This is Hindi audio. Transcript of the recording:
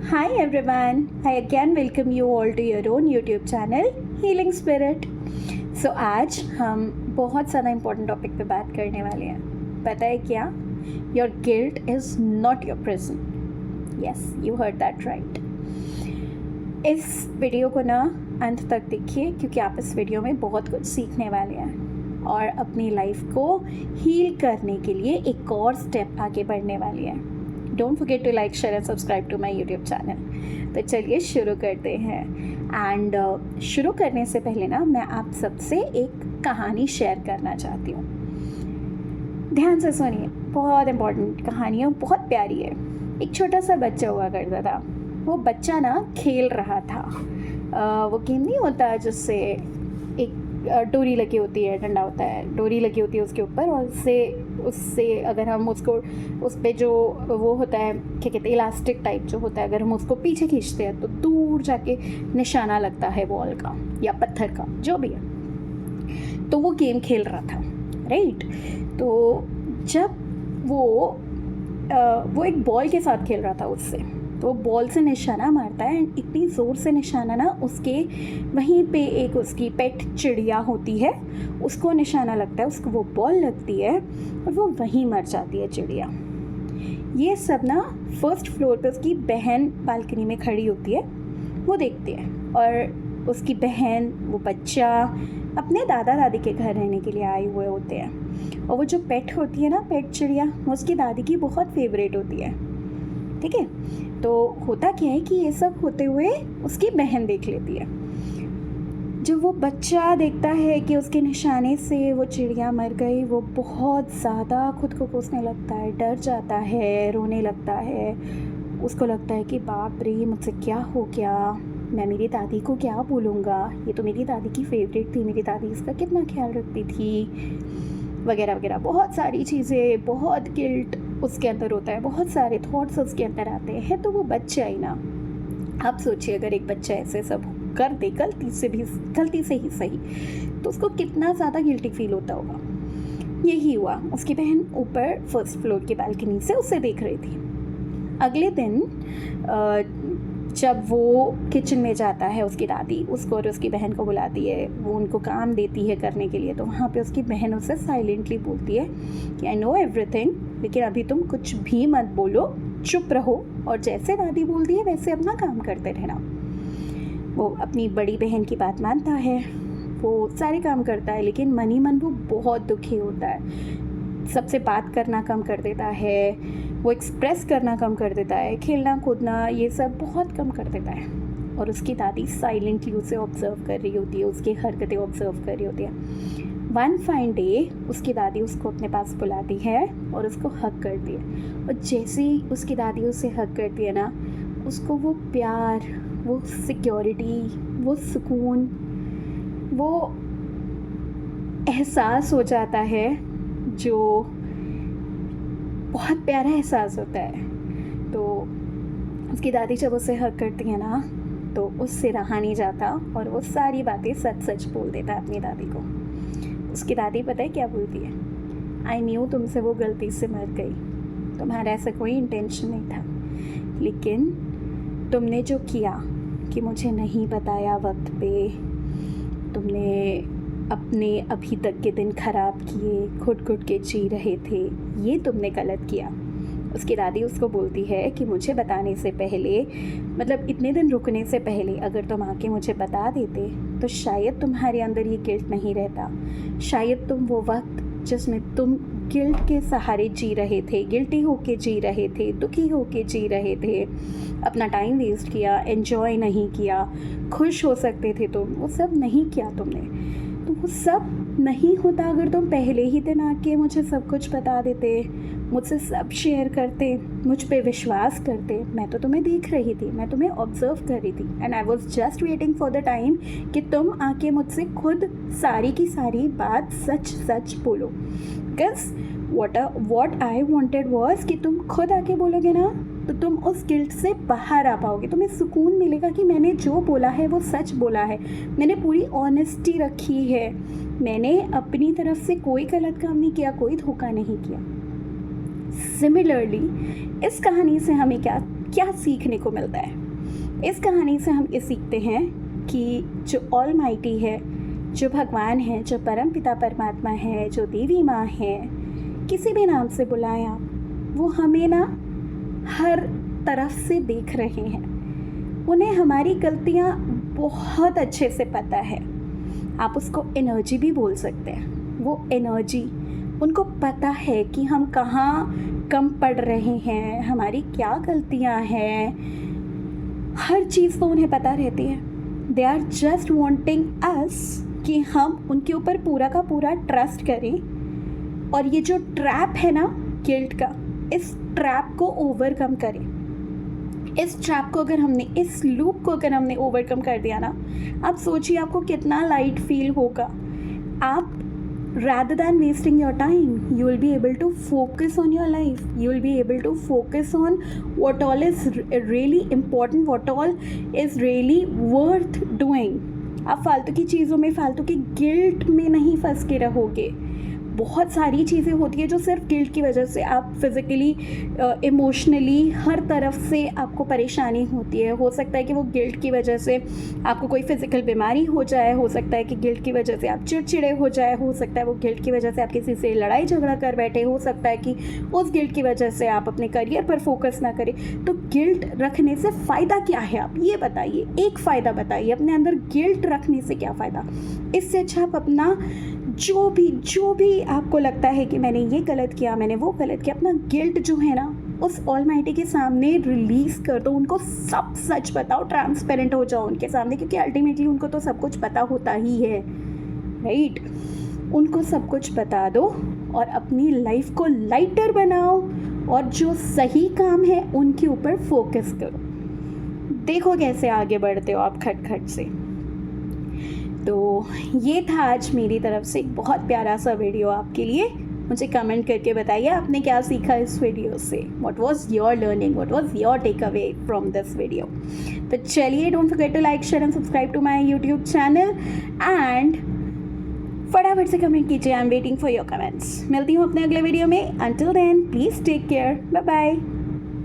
Hi everyone, I again welcome you all to your own YouTube channel Healing Spirit. So आज हम बहुत ज़्यादा इम्पोर्टेंट टॉपिक पे बात करने वाले हैं. पता है क्या? Your guilt is not your prison. Yes, you heard that right. इस वीडियो को ना अंत तक देखिए क्योंकि आप इस वीडियो में बहुत कुछ सीखने वाले हैं और अपनी लाइफ को हील करने के लिए एक और स्टेप आगे बढ़ने वाले हैं. Don't forget to like share and subscribe to my YouTube channel. तो चलिए शुरू करते हैं. एंड शुरू करने से पहले ना मैं आप सबसे एक कहानी शेयर करना चाहती हूँ. ध्यान से सुनिए, बहुत इम्पोर्टेंट कहानी है, बहुत प्यारी है. एक छोटा सा बच्चा हुआ करता था. वो बच्चा ना खेल रहा था. वो गेम नहीं होता जिससे एक डोरी लगी होती है, डंडा होता है, डोरी लगी होती है उसके ऊपर, और उससे अगर हम उसको उस पर जो वो होता है क्या कहते हैं इलास्टिक टाइप जो होता है, अगर हम उसको पीछे खींचते हैं तो दूर जाके निशाना लगता है बॉल का या पत्थर का, जो भी है. तो वो गेम खेल रहा था, राइट. तो जब वो एक बॉल के साथ खेल रहा था उससे, तो बॉल से निशाना मारता है. इतनी ज़ोर से निशाना ना उसके वहीं पे एक उसकी पेट चिड़िया होती है, उसको निशाना लगता है, उसको वो बॉल लगती है और वो वहीं मर जाती है चिड़िया. ये सब ना फर्स्ट फ्लोर पे उसकी बहन बालकनी में खड़ी होती है, वो देखती है. और उसकी बहन, वो बच्चा अपने दादा दादी के घर रहने के लिए आए हुए होते हैं. और वो जो पेट होती है ना, पेट चिड़िया, वो उसकी दादी की बहुत फेवरेट होती है. ठीक है. तो होता क्या है कि ये सब होते हुए उसकी बहन देख लेती है. जब वो बच्चा देखता है कि उसके निशाने से वो चिड़िया मर गई, वो बहुत ज़्यादा खुद को कोसने लगता है, डर जाता है, रोने लगता है. उसको लगता है कि बाप रे, मुझसे क्या हो गया, मैं मेरी दादी को क्या बोलूँगा, ये तो मेरी दादी की फेवरेट थी, मेरी दादी इसका कितना ख्याल रखती थी, वगैरह वगैरह. बहुत सारी चीज़ें, बहुत गिल्ट उसके अंदर होता है, बहुत सारे थॉट्स उसके अंदर आते हैं. तो वो बच्चा ही ना, आप सोचिए अगर एक बच्चा ऐसे सब कर दे गलती से ही सही, तो उसको कितना ज़्यादा गिल्टी फील होता होगा. यही हुआ. उसकी बहन ऊपर फर्स्ट फ्लोर की बालकनी से उसे देख रही थी. अगले दिन जब वो किचन में जाता है, उसकी दादी उसको और उसकी बहन को बुलाती है, वो उनको काम देती है करने के लिए. तो वहाँ पे उसकी बहन उसे साइलेंटली बोलती है कि आई नो एवरीथिंग, लेकिन अभी तुम कुछ भी मत बोलो, चुप रहो और जैसे दादी बोलती है वैसे अपना काम करते रहना. वो अपनी बड़ी बहन की बात मानता है, वो सारे काम करता है, लेकिन मन ही मन वो बहुत दुखी होता है. सबसे बात करना कम कर देता है, वो एक्सप्रेस करना कम कर देता है, खेलना कूदना ये सब बहुत कम कर देता है. और उसकी दादी साइलेंटली उसे ऑब्ज़र्व कर रही होती है, उसकी हरकतें ऑब्ज़र्व कर रही होती है. वन फाइन डे उसकी दादी उसको अपने पास बुलाती है और उसको हग करती है. और जैसे ही उसकी दादी उसे हग करती है ना, उसको वो प्यार, वो सिक्योरिटी, वो सुकून, वो एहसास हो जाता है जो बहुत प्यारा एहसास होता है. तो उसकी दादी जब उसे हग करती है ना, तो उससे रहा नहीं जाता और वो सारी बातें सच सच बोल देता है अपनी दादी को. उसकी दादी पता है क्या बोलती है? आई न्यू तुमसे वो गलती से मर गई, तुम्हारा ऐसा कोई इंटेंशन नहीं था, लेकिन तुमने जो किया कि मुझे नहीं बताया वक्त पे, तुमने अपने अभी तक के दिन ख़राब किए, घुट के जी रहे थे, ये तुमने गलत किया. उसकी दादी उसको बोलती है कि मुझे बताने से पहले, मतलब इतने दिन रुकने से पहले अगर तुम आके मुझे बता देते तो शायद तुम्हारे अंदर ये गिल्ट नहीं रहता. शायद तुम वो वक्त जिसमें तुम गिल्ट के सहारे जी रहे थे, गिल्टी होके जी रहे थे, दुखी होके जी रहे थे, अपना टाइम वेस्ट किया, एंजॉय नहीं किया, खुश हो सकते थे तुम, वो सब नहीं किया तुमने. तो वो सब नहीं होता अगर तुम पहले ही दिन आके मुझे सब कुछ बता देते, मुझसे सब शेयर करते, मुझ पे विश्वास करते. मैं तो तुम्हें देख रही थी, मैं तुम्हें ऑब्जर्व कर रही थी, and I was just waiting for the time कि तुम आके मुझसे खुद सारी की सारी बात सच सच बोलो. Because what I wanted was कि तुम खुद आके बोलोगे ना, तो तुम उस गिल्ट से बाहर आ पाओगे. तुम्हें सुकून मिलेगा कि मैंने जो बोला है वो सच बोला है, मैंने पूरी ऑनेस्टी रखी है, मैंने अपनी तरफ से कोई गलत काम नहीं किया, कोई धोखा नहीं किया. सिमिलरली इस कहानी से हमें क्या क्या सीखने को मिलता है? इस कहानी से हम ये सीखते हैं कि जो ऑलमाइटी है, जो भगवान है, जो परम पिता परमात्मा है, जो देवी माँ है, किसी भी नाम से बुलाएं आप, वो हमें ना हर तरफ से देख रहे हैं। उन्हें हमारी गलतियाँ बहुत अच्छे से पता है। आप उसको एनर्जी भी बोल सकते हैं। वो एनर्जी, उनको पता है कि हम कहाँ कम पड़ रहे हैं, हमारी क्या गलतियाँ हैं, हर चीज़ तो उन्हें पता रहती है। दे आर जस्ट वॉन्टिंग अस कि हम उनके ऊपर पूरा का पूरा ट्रस्ट करें और ये जो ट्रैप है ना गिल्ट का, इस ट्रैप को ओवरकम करें। इस ट्रैप को अगर हमने, इस लूप को अगर हमने ओवरकम कर दिया ना, आप सोचिए आपको कितना लाइट फील होगा। आप rather than wasting your time, you will be able to focus on your life. You will be able to focus on what all is really important, what all is really worth doing. आप फालतू की चीज़ों में, फालतू की गिल्ट में नहीं फंस के रहोगे। बहुत सारी चीज़ें होती है जो सिर्फ गिल्ट की वजह से आप फिज़िकली, इमोशनली, हर तरफ से आपको परेशानी होती है। हो सकता है कि वो गिल्ट की वजह से आपको कोई फिज़िकल बीमारी हो जाए, हो सकता है कि गिल्ट की वजह से आप चिड़चिड़े हो जाए, हो सकता है वो गिल्ट की वजह से आप किसी से लड़ाई झगड़ा कर बैठे, हो सकता है कि उस गिल्ट की वजह से आप अपने करियर पर फोकस ना करें। तो गिल्ट रखने से फ़ायदा क्या है, आप ये बताइए। एक फ़ायदा बताइए, अपने अंदर गिल्ट रखने से क्या फ़ायदा? इससे अच्छा आप अपना जो भी आपको लगता है कि मैंने ये गलत किया, मैंने वो गलत किया, अपना गिल्ट जो है ना उस ऑलमाइटी के सामने रिलीज़ कर दो। उनको सब सच बताओ, ट्रांसपेरेंट हो जाओ उनके सामने, क्योंकि अल्टीमेटली उनको तो सब कुछ पता होता ही है, राइट? उनको सब कुछ बता दो और अपनी लाइफ को लाइटर बनाओ और जो सही काम है उनके ऊपर फोकस करो। देखो कैसे आगे बढ़ते हो आप खट से। तो ये था आज मेरी तरफ से एक बहुत प्यारा सा वीडियो आपके लिए। मुझे कमेंट करके बताइए आपने क्या सीखा इस वीडियो से। What was your learning, what was your take away from this video. तो चलिए, don't forget to like, share and subscribe to my YouTube channel and फटाफट से कमेंट कीजिए। I am waiting for your comments. मिलती हूँ अपने अगले वीडियो में। Until then please take care, bye bye.